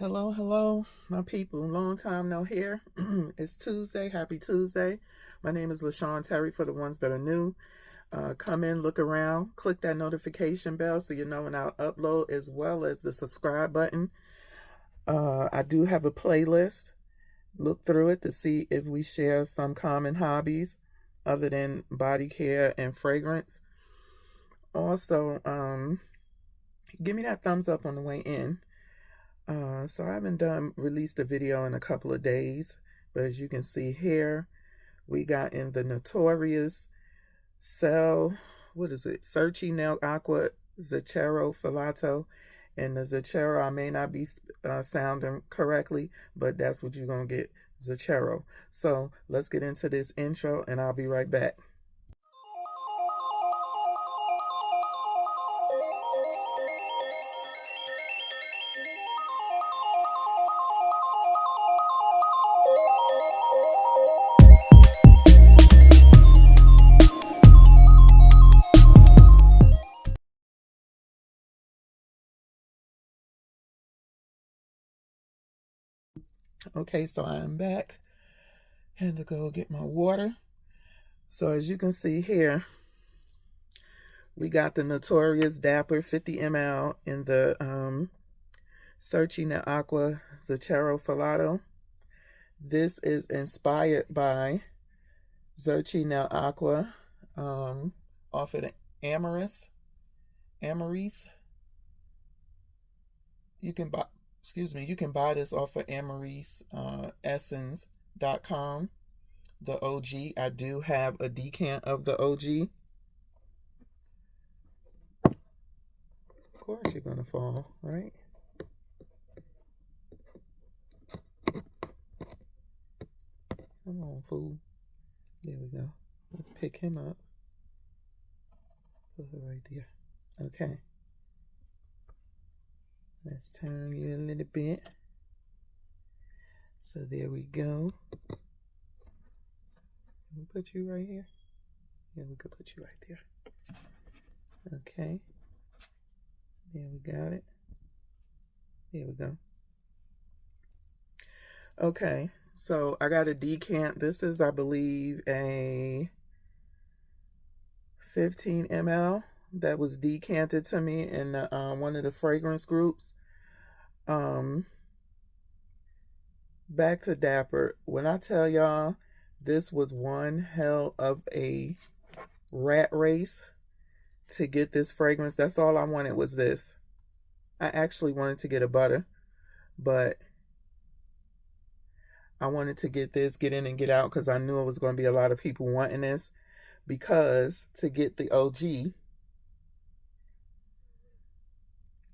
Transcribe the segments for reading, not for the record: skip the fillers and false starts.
Hello, hello, my people. Long time no hear. It's Tuesday. Happy Tuesday. My name is LashawnTerry for the ones that are new. Come in, look around, click that notification bell so you know when I upload, as well as the subscribe button. I do have a playlist. Look through it to see if we share some common hobbies other than body care and fragrance. Also, give me that thumbs up on the way in. So I haven't released a video in a couple of days, but as you can see here, we got in the notorious Searchy Nell'Acqua Zucchero Filato. And the Zucchero, I may not be sounding correctly, but that's what you're going to get, Zucchero. So let's get into this intro and I'll be right back. Okay, so I am back. Had to go get my water. So as you can see here, we got the notorious Dapper 50 ml in the Searchy Nell'Acqua Zucchero Filato. This is inspired by Searchy Nell'Acqua off of the Amaris. You can buy this off of AmarisEssence.com. The OG. I do have a decant of the OG. Of course you're gonna fall, right? Come on, fool. There we go. Let's pick him up. Put her right there. Okay. Let's turn you a little bit. So there we go. Can we put you right here? Yeah, we could put you right there. Okay. There we got it. There we go. Okay. So I got a decant. This is, I believe, a 15 ml that was decanted to me in the, one of the fragrance groups. Back to Dapper. When I tell y'all, this was one hell of a rat race to get this fragrance. That's all I wanted was this. I actually wanted to get a butter, but I wanted to get this, get in and get out, because I knew it was going to be a lot of people wanting this. Because to get the OG,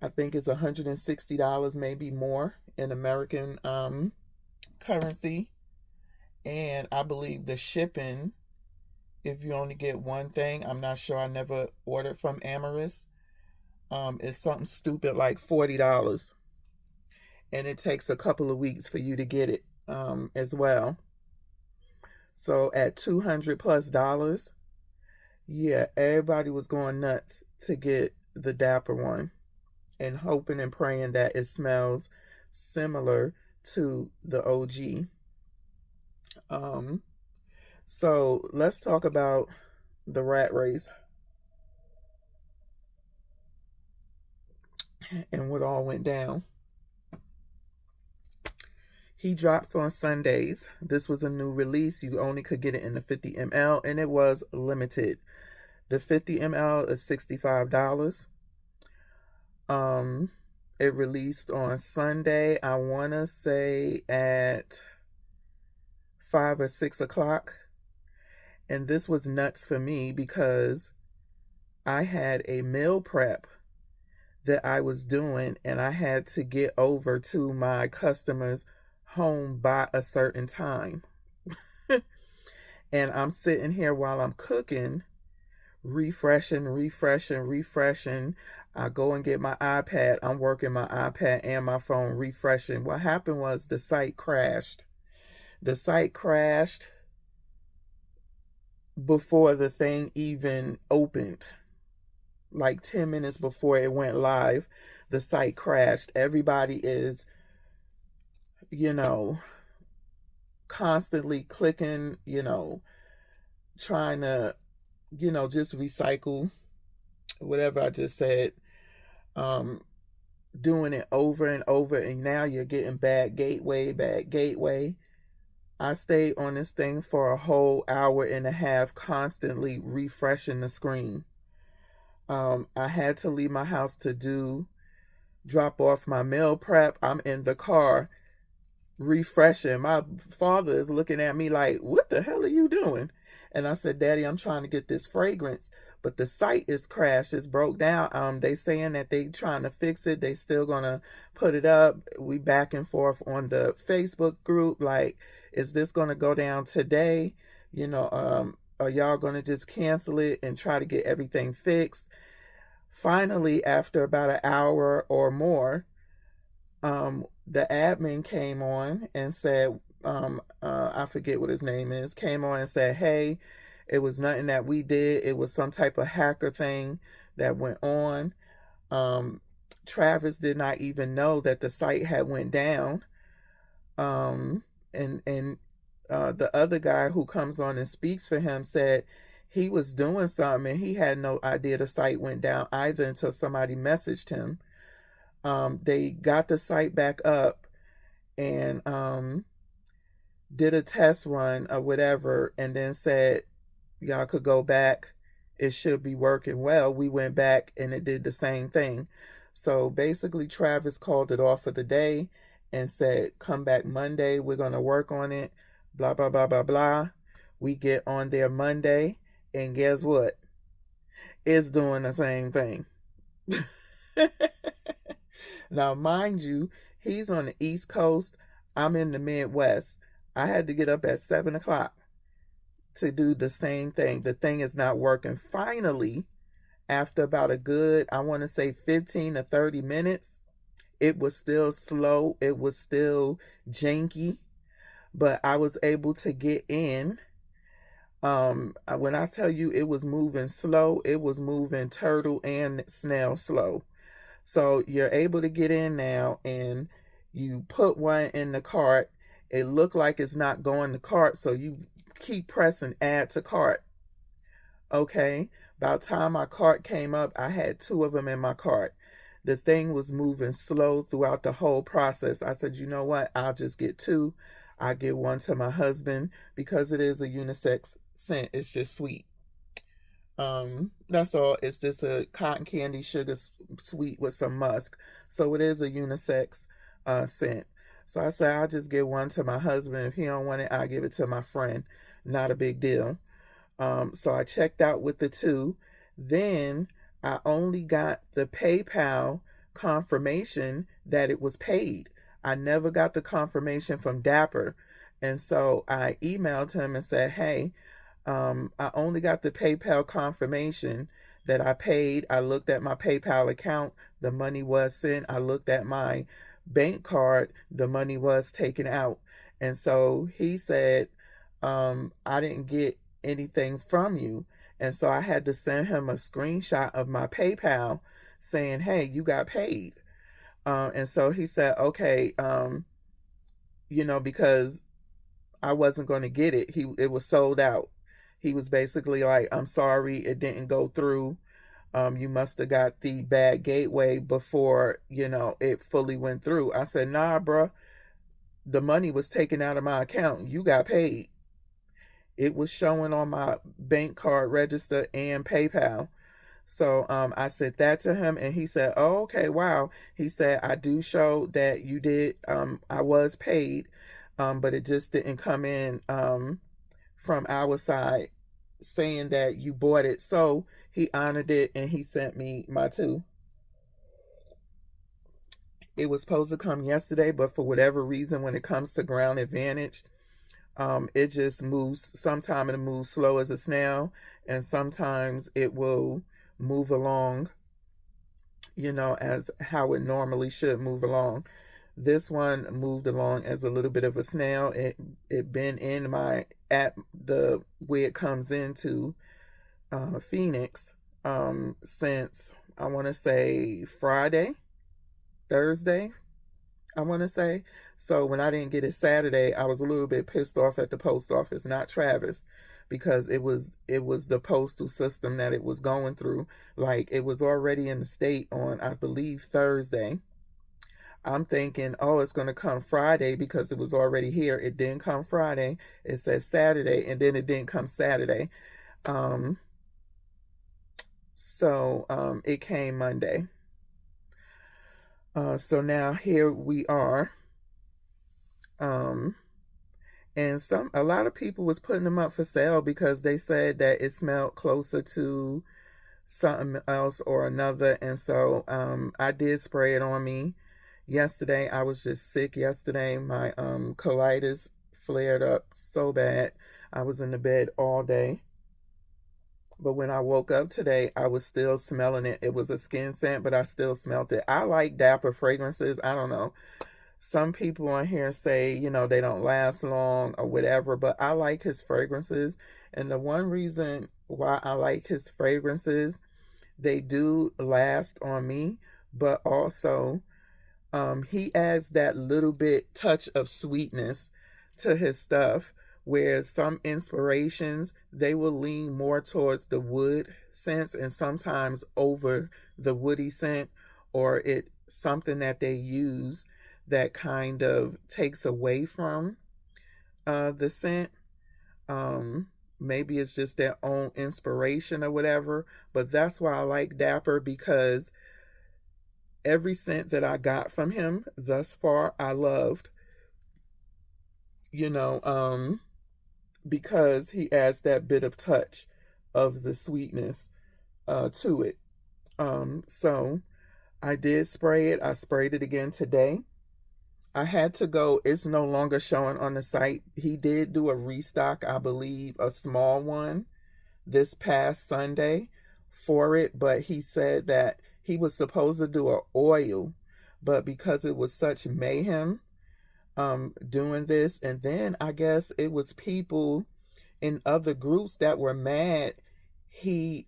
I think it's $160, maybe more in American currency. And I believe the shipping, if you only get one thing, I'm not sure, I never ordered from Amaris, is something stupid like $40. And it takes a couple of weeks for you to get it as well. So at $200+, yeah, everybody was going nuts to get the Dapper one and hoping and praying that it smells similar to the OG. So let's talk about the rat race and what all went down. He drops on Sundays. This was a new release. You only could get it in the 50 ml, and it was limited. The 50 ml is $65. It released on Sunday, I want to say at 5 or 6 o'clock. And this was nuts for me because I had a meal prep that I was doing, and I had to get over to my customers' home by a certain time. And I'm sitting here while I'm cooking, refreshing. I go and get my iPad. I'm working my iPad and my phone, refreshing. What happened was the site crashed. The site crashed before the thing even opened. Like 10 minutes before it went live, the site crashed. Everybody is you know, constantly clicking, trying to, just recycle whatever I just said, doing it over and over, and now you're getting bad gateway, bad gateway. I stayed on this thing for a whole hour and a half, constantly refreshing the screen. I had to leave my house to drop off my meal prep. I'm in the car refreshing. My father is looking at me like, what the hell are you doing? And I said, Daddy, I'm trying to get this fragrance, but the site is crashed. It's broke down. They saying that they trying to fix it. They still gonna put it up. We back and forth on the Facebook group. Like, is this gonna go down today? Are y'all gonna just cancel it and try to get everything fixed? Finally, after about an hour or more, the admin came on and said, I forget what his name is, came on and said, hey, it was nothing that we did. It was some type of hacker thing that went on. Travis did not even know that the site had went down. And the other guy who comes on and speaks for him said he was doing something and he had no idea the site went down either until somebody messaged him. They got the site back up and did a test run or whatever, and then said y'all could go back. It should be working well. We went back and it did the same thing. So basically Travis called it off for the day and said, come back Monday. We're going to work on it. Blah, blah, blah, blah, blah. We get on there Monday, and guess what? It's doing the same thing. Now, mind you, he's on the East Coast. I'm in the Midwest. I had to get up at 7 o'clock to do the same thing. The thing is not working. Finally, after about a good, I want to say 15 to 30 minutes, it was still slow. It was still janky, but I was able to get in. When I tell you it was moving slow, it was moving turtle and snail slow. So you're able to get in now, and you put one in the cart. It looked like it's not going to cart, so you keep pressing add to cart. Okay, by the time my cart came up, I had 2 of them in my cart. The thing was moving slow throughout the whole process. I said, you know what? I'll just get 2. I give one to my husband because it is a unisex scent. It's just sweet. That's all. It's just a cotton candy sugar sweet with some musk. So it is a unisex scent. So I said, I'll just give one to my husband. If he don't want it, I'll give it to my friend. Not a big deal. So I checked out with the 2. Then I only got the PayPal confirmation that it was paid. I never got the confirmation from Dapper. And so I emailed him and said, hey, I only got the PayPal confirmation that I paid. I looked at my PayPal account. The money was sent. I looked at my bank card. The money was taken out. And so he said, I didn't get anything from you. And so I had to send him a screenshot of my PayPal saying, hey, you got paid. And so he said, okay, because I wasn't going to get it. It was sold out. He was basically like, I'm sorry, it didn't go through. You must have got the bad gateway before, it fully went through. I said, nah, bro, the money was taken out of my account. You got paid. It was showing on my bank card register and PayPal. So I said that to him, and he said, oh, okay, wow. He said, I do show that you did, I was paid, but it just didn't come in from our side saying that you bought it. So he honored it, and he sent me my 2. It was supposed to come yesterday, but for whatever reason, when it comes to Ground Advantage, it just moves. Sometimes it moves slow as a snail, and sometimes it will move along, as how it normally should move along. This one moved along as a little bit of a snail. It been in my app, the way it comes into Phoenix, since I want to say Thursday, I want to say. So when I didn't get it Saturday, I was a little bit pissed off at the post office, not Travis, because it was the postal system that it was going through. Like, it was already in the state on, I believe, Thursday. I'm thinking, oh, it's going to come Friday because it was already here. It didn't come Friday. It says Saturday, and then it didn't come Saturday. So it came Monday. So now here we are. And a lot of people was putting them up for sale because they said that it smelled closer to something else or another. And so I did spray it on me yesterday. I was just sick yesterday. My colitis flared up so bad. I was in the bed all day. But when I woke up today, I was still smelling it. It was a skin scent, but I still smelled it. I like Dapper fragrances. I don't know. Some people on here say, they don't last long or whatever, but I like his fragrances. And the one reason why I like his fragrances, they do last on me, but also he adds that little bit touch of sweetness to his stuff, where some inspirations, they will lean more towards the wood scents and sometimes over the woody scent, or it's something that they use that kind of takes away from the scent. Maybe it's just their own inspiration or whatever, but that's why I like Dapper, because every scent that I got from him thus far, I loved. Because he adds that bit of touch of the sweetness to it. So I did spray it. I sprayed it again today. I had to go. It's no longer showing on the site. He did do a restock, I believe, a small one this past Sunday for it, but he said that he was supposed to do an oil, but because it was such mayhem doing this, and then I guess it was people in other groups that were mad he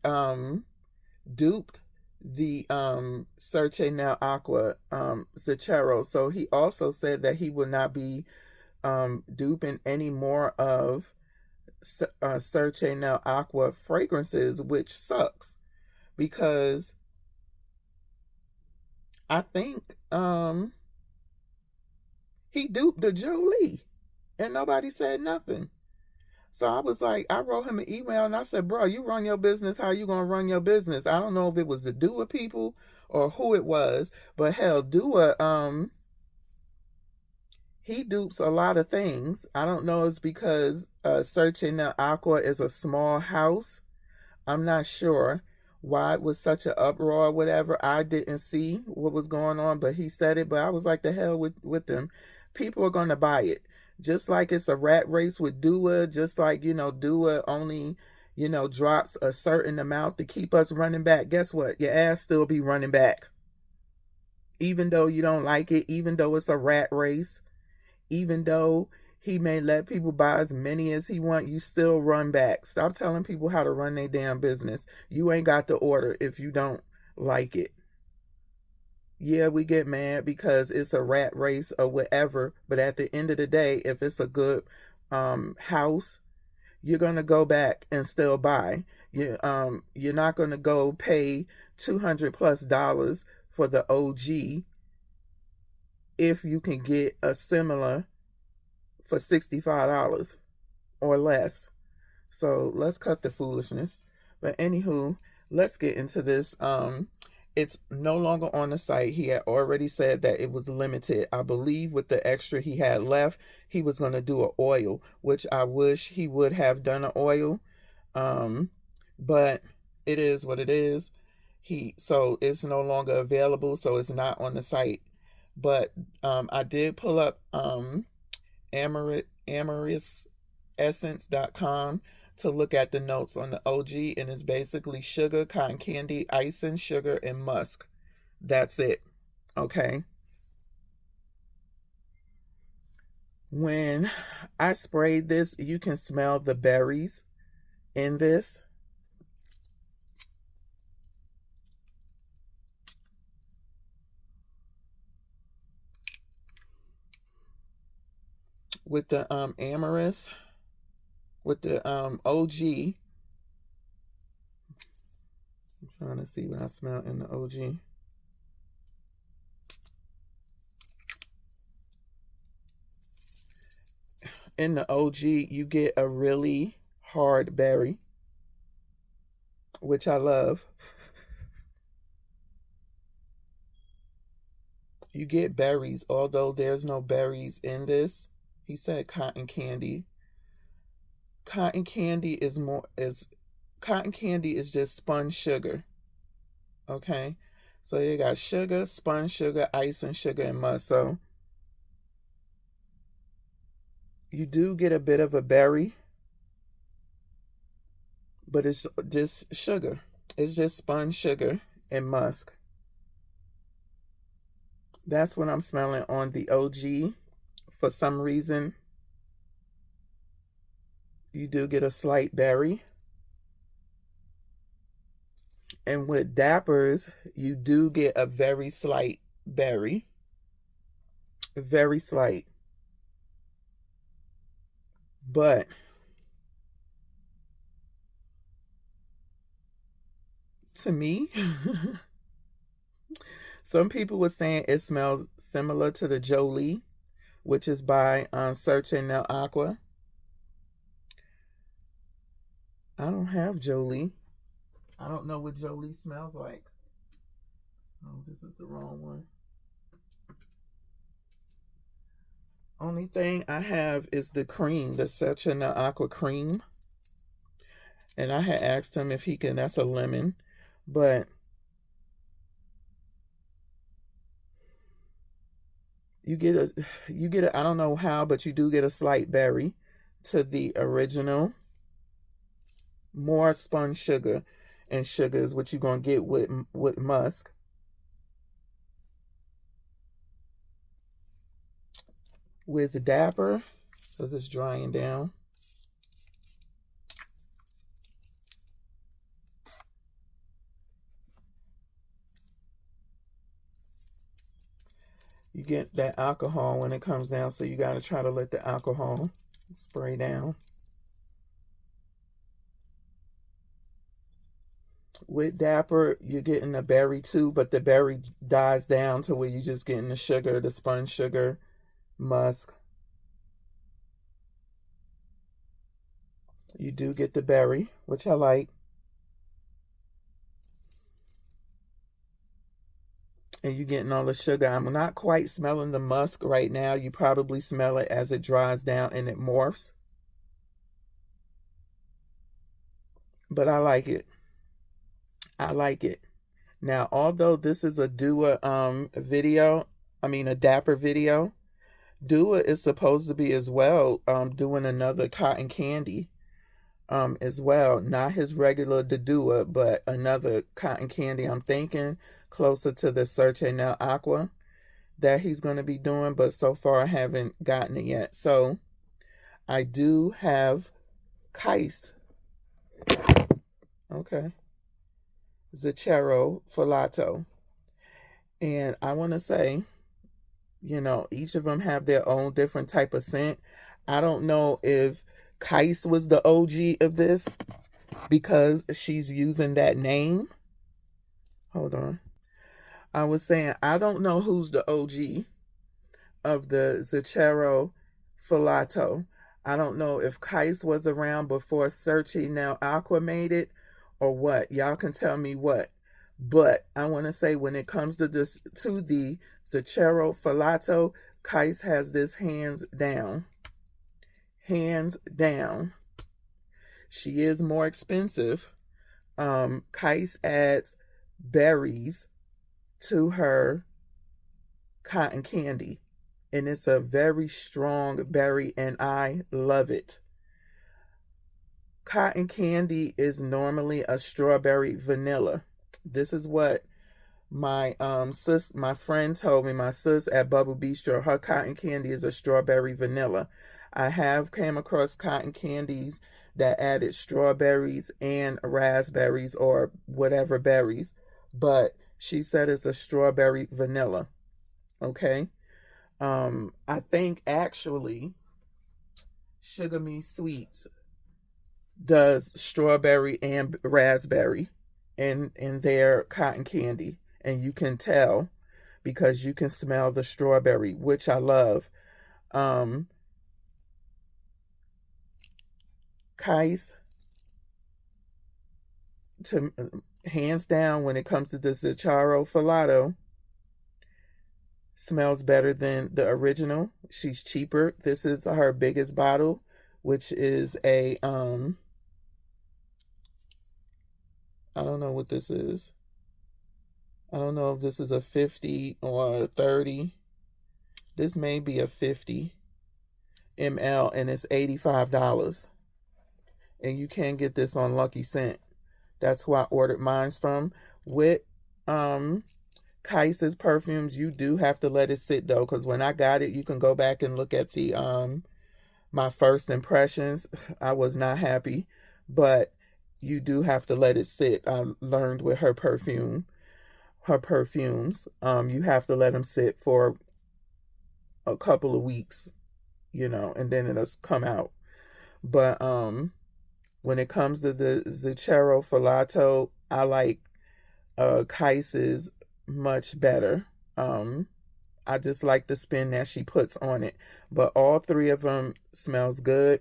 duped the Searche Nell'Acqua Zucchero. So he also said that he will not be duping any more of Searche Nell'Acqua fragrances, which sucks, because I think he duped the Jolie and nobody said nothing. So I was like, I wrote him an email and I said, bro, you run your business how you gonna run your business. I don't know if it was the Dua people or who it was, but hell, Dua, he dupes a lot of things. I don't know, it's because Searching the Aqua is a small house. I'm not sure why it was such an uproar or whatever. I didn't see what was going on, but he said it. But I was like, the hell with them. People are going to buy it. Just like it's a rat race with Dua, just like, Dua only, drops a certain amount to keep us running back. Guess what? Your ass still be running back. Even though you don't like it, even though it's a rat race, even though he may let people buy as many as he want, you still run back. Stop telling people how to run their damn business. You ain't got the order if you don't like it. Yeah, we get mad because it's a rat race or whatever, but at the end of the day, if it's a good house, you're gonna go back and still buy. You're not gonna go pay $200+ for the OG if you can get a similar for $65 or less. So let's cut the foolishness. But anywho, let's get into this. It's no longer on the site. He had already said that it was limited. I believe with the extra he had left, he was going to do an oil, which I wish he would have done an oil. But it is what it is. So it's no longer available, so it's not on the site. But I did pull up AmoriousEssence.com to look at the notes on the OG, and it's basically sugar, cotton candy, icing, sugar, and musk. That's it. Okay. When I sprayed this, you can smell the berries in this. with the Amorous, with the OG. I'm trying to see what I smell in the OG. In the OG, you get a really hard berry, which I love. You get berries, although there's no berries in this. He said cotton candy. Cotton candy is just spun sugar. Okay? So you got sugar, spun sugar, icing sugar, and musk. So you do get a bit of a berry, but it's just sugar. It's just spun sugar and musk. That's what I'm smelling on the OG. For some reason, you do get a slight berry. And with Dappers, you do get a very slight berry. Very slight. But to me, some people were saying it smells similar to the Jolie, which is by Search in Nell'Acqua. I don't have Jolie. I don't know what Jolie smells like. Oh, this is the wrong one. Only thing I have is the cream, the Search in Nell'Acqua cream. And I had asked him if he can, that's a lemon. But you get a, I don't know how, but you do get a slight berry to the original. More spun sugar, and sugar is what you're going to get with musk. With Dapper, because it's drying down. You get that alcohol when it comes down, so you got to try to let the alcohol spray down. With Dapper, you're getting the berry too, but the berry dies down to where you're just getting the sugar, the spun sugar, musk. You do get the berry, which I like. And you're getting all the sugar. I'm not quite smelling the musk right now. You probably smell it as it dries down and it morphs. But I like it. I like it. Now, although this is a Dua video, I mean a Dapper video, Dua is supposed to be as well doing another cotton candy as well. Not his regular Dua, but another cotton candy. I'm thinking closer to the Search in Nell'Acqua that he's going to be doing, but so far I haven't gotten it yet. So I do have Kais. Okay. Zucchero, Filato. And I want to say, you know, each of them have their own different type of scent. I don't know if Kais was the OG of this because she's using that name. Hold on. I was saying, I don't know who's the OG of the Zucchero Filato. I don't know if Kais was around before Search in Nell'Acqua made it or what. Y'all can tell me what. But I want to say when it comes to this, to the Zucchero Filato, Kais has this hands down. Hands down. She is more expensive. Kais adds berries to her cotton candy, and it's a very strong berry, and I love it. Cotton candy is normally a strawberry vanilla. This is what my my friend told me. My sis at Bubble Bistro, her cotton candy is a strawberry vanilla. I have came across cotton candies that added strawberries and raspberries or whatever berries, but she said it's a strawberry vanilla. Okay. I think actually Sugar Me Sweets does strawberry and raspberry in their cotton candy. And you can tell because you can smell the strawberry, which I love. Kais, to hands down, when it comes to the Zucchero Filato, smells better than the original. She's cheaper. This is her biggest bottle, which is a I don't know what this is. I don't know if this is a 50 or a 30. This may be a 50 ml and it's $85. And you can get this on Lucky Scent. That's who I ordered mine from. With Kais's perfumes, you do have to let it sit though, because when I got it, you can go back and look at the my first impressions. I was not happy, but you do have to let it sit. I learned with her perfumes, you have to let them sit for a couple of weeks, and then it'll come out. But when it comes to the Zucchero Filato, I like Kais's much better. I just like the spin that she puts on it. But all three of them smells good.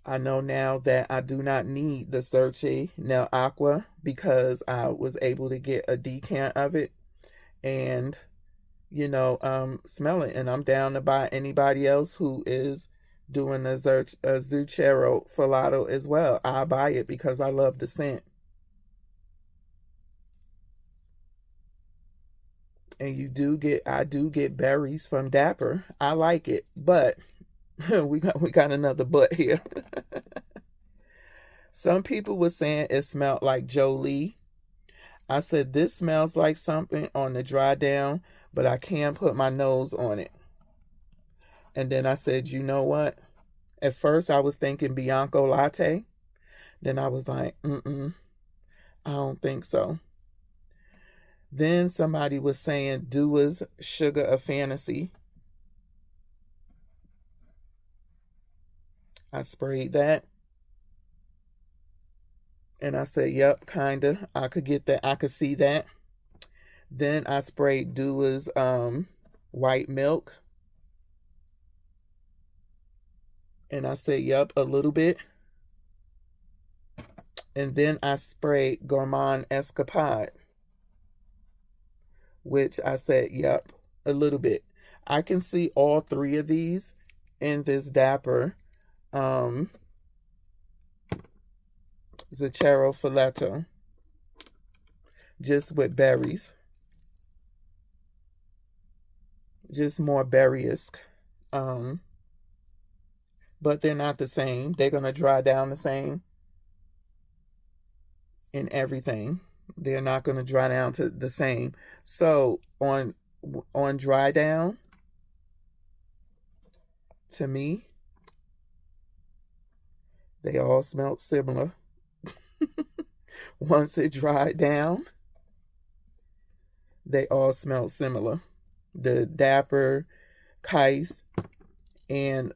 I know now that I do not need the Nell'Acqua because I was able to get a decant of it and, smell it. And I'm down to buy anybody else who is doing the Zucchero Filato as well. I buy it because I love the scent. And I do get berries from Dapper. I like it, but we got another but here. Some people were saying it smelled like Jolie. I said this smells like something on the dry down, but I can't put my nose on it. And then I said, you know what? At first I was thinking Bianco Latte. Then I was like, I don't think so. Then somebody was saying Dua's Sugar of Fantasy. I sprayed that. And I said, yep, kinda. I could get that. I could see that. Then I sprayed Dua's White Milk. And I said, yep, a little bit. And then I sprayed Gourmand Escapade, which I said, yep, a little bit. I can see all three of these in this Dapper Zucchero Filato, just with berries, just more berry-esque. But they're not the same. They're going to dry down the same in everything. They're not going to dry down to the same. So on dry down, to me, they all smelled similar. Once it dried down, they all smelled similar. The Dapper, Kais, and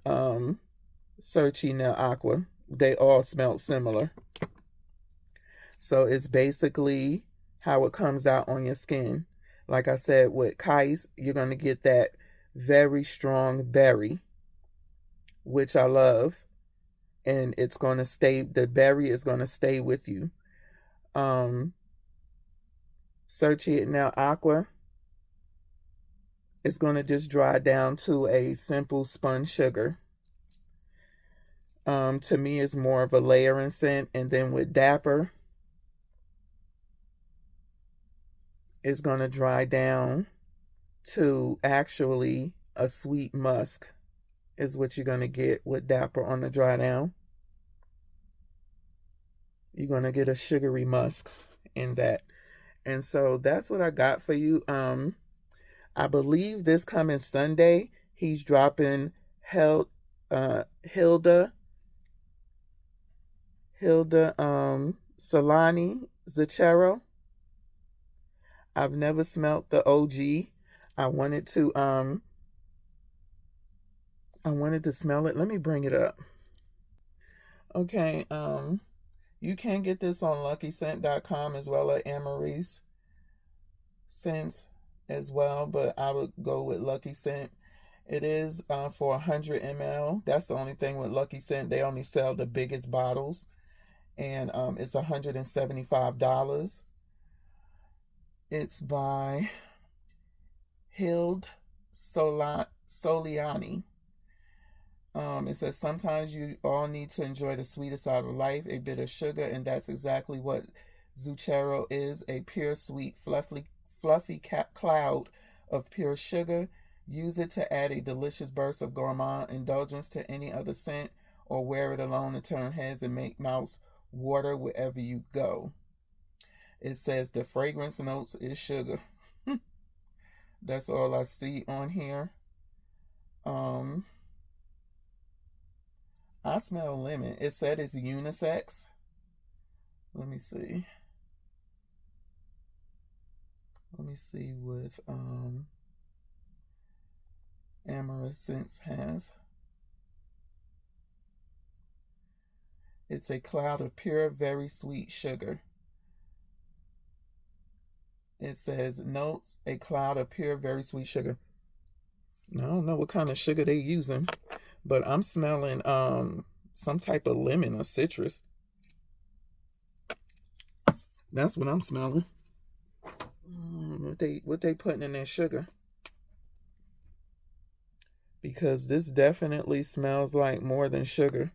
Nell'Acqua, they all smelled similar. So it's basically how it comes out on your skin. Like I said, with Kais, you're going to get that very strong berry, which I love. And it's going to stay, the berry is going to stay with you. Nell'Acqua is going to just dry down to a simple spun sugar. To me, it's more of a layering scent. And then with Dapper, it's going to dry down to actually a sweet musk is what you're going to get with Dapper on the dry down. You're going to get a sugary musk in that. And so that's what I got for you. I believe this coming Sunday, he's dropping Hilda Solani Zucchero. I've never smelt the OG. I wanted to I wanted to smell it. Let me bring it up. Okay, you can get this on luckyscent.com as well as Amory's scents as well, but I would go with Lucky Scent. It is for 100 ml. That's the only thing with Lucky Scent. They only sell the biggest bottles, and it's $175. It's by Hild Soliani. It says, sometimes you all need to enjoy the sweetest out of life, a bit of sugar, and that's exactly what Zucchero is, a pure, sweet, fluffy cloud of pure sugar. Use it to add a delicious burst of gourmand indulgence to any other scent, or wear it alone and turn heads and make mouths water wherever you go. It says the fragrance notes is sugar. That's all I see on here. I smell lemon. It said it's unisex. Let me see. Let me see what Amorous Scents has. It's a cloud of pure, very sweet sugar. It says notes, a cloud of pure, very sweet sugar. I don't know what kind of sugar they using, but I'm smelling some type of lemon or citrus. That's what I'm smelling. What they putting in their sugar? Because this definitely smells like more than sugar.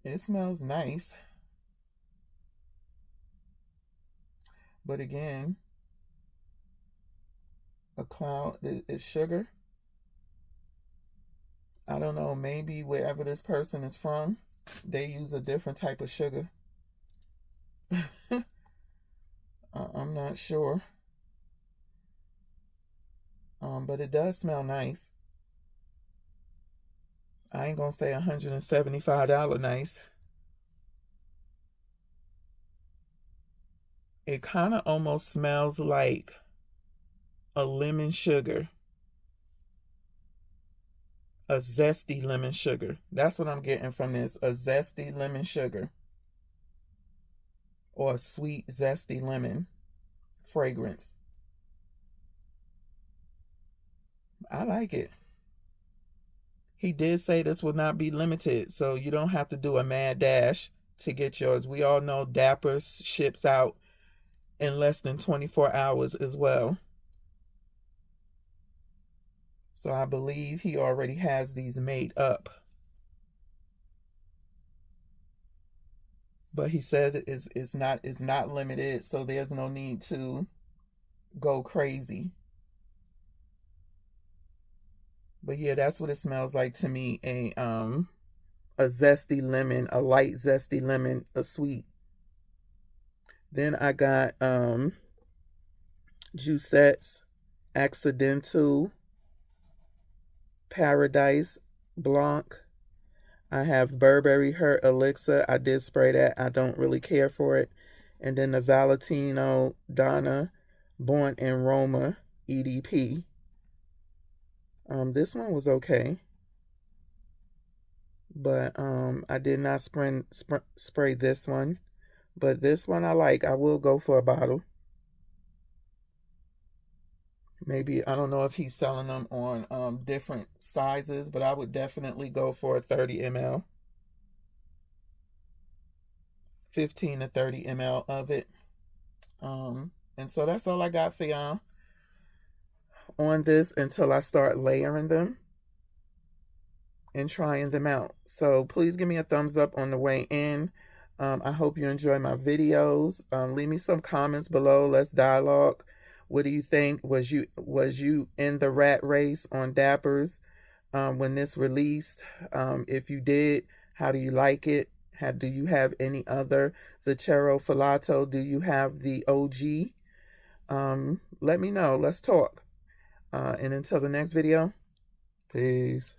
It smells nice. But again, a cloud is sugar. I don't know, maybe wherever this person is from, they use a different type of sugar. I'm not sure. But it does smell nice. I ain't gonna say $175 nice. It kind of almost smells like a lemon sugar. A zesty lemon sugar. That's what I'm getting from this. A zesty lemon sugar. Or a sweet, zesty lemon fragrance. I like it. He did say this will not be limited, so you don't have to do a mad dash to get yours. We all know Dapper ships out in less than 24 hours as well. So I believe he already has these made up. But he says it's not limited, so there's no need to go crazy. But yeah, that's what it smells like to me. A zesty lemon, a light zesty lemon, a sweet. Then I got Juicette's Accidental Paradise Blanc. I have Burberry Hurt Elixir. I did spray that. I don't really care for it. And then the Valentino Donna Born in Roma EDP. This one was okay. But I did not spray this one. But this one I like. I will go for a bottle. Maybe, I don't know if he's selling them on different sizes, but I would definitely go for a 30 ml. 15 to 30 ml of it. And so that's all I got for y'all on this until I start layering them and trying them out. So please give me a thumbs up on the way in. I hope you enjoy my videos. Leave me some comments below. Let's dialogue. What do you think? Was you in the rat race on Dappers when this released? If you did, how do you like it? Do you have any other Zucchero Filato? Do you have the OG? Let me know. Let's talk. And until the next video, peace.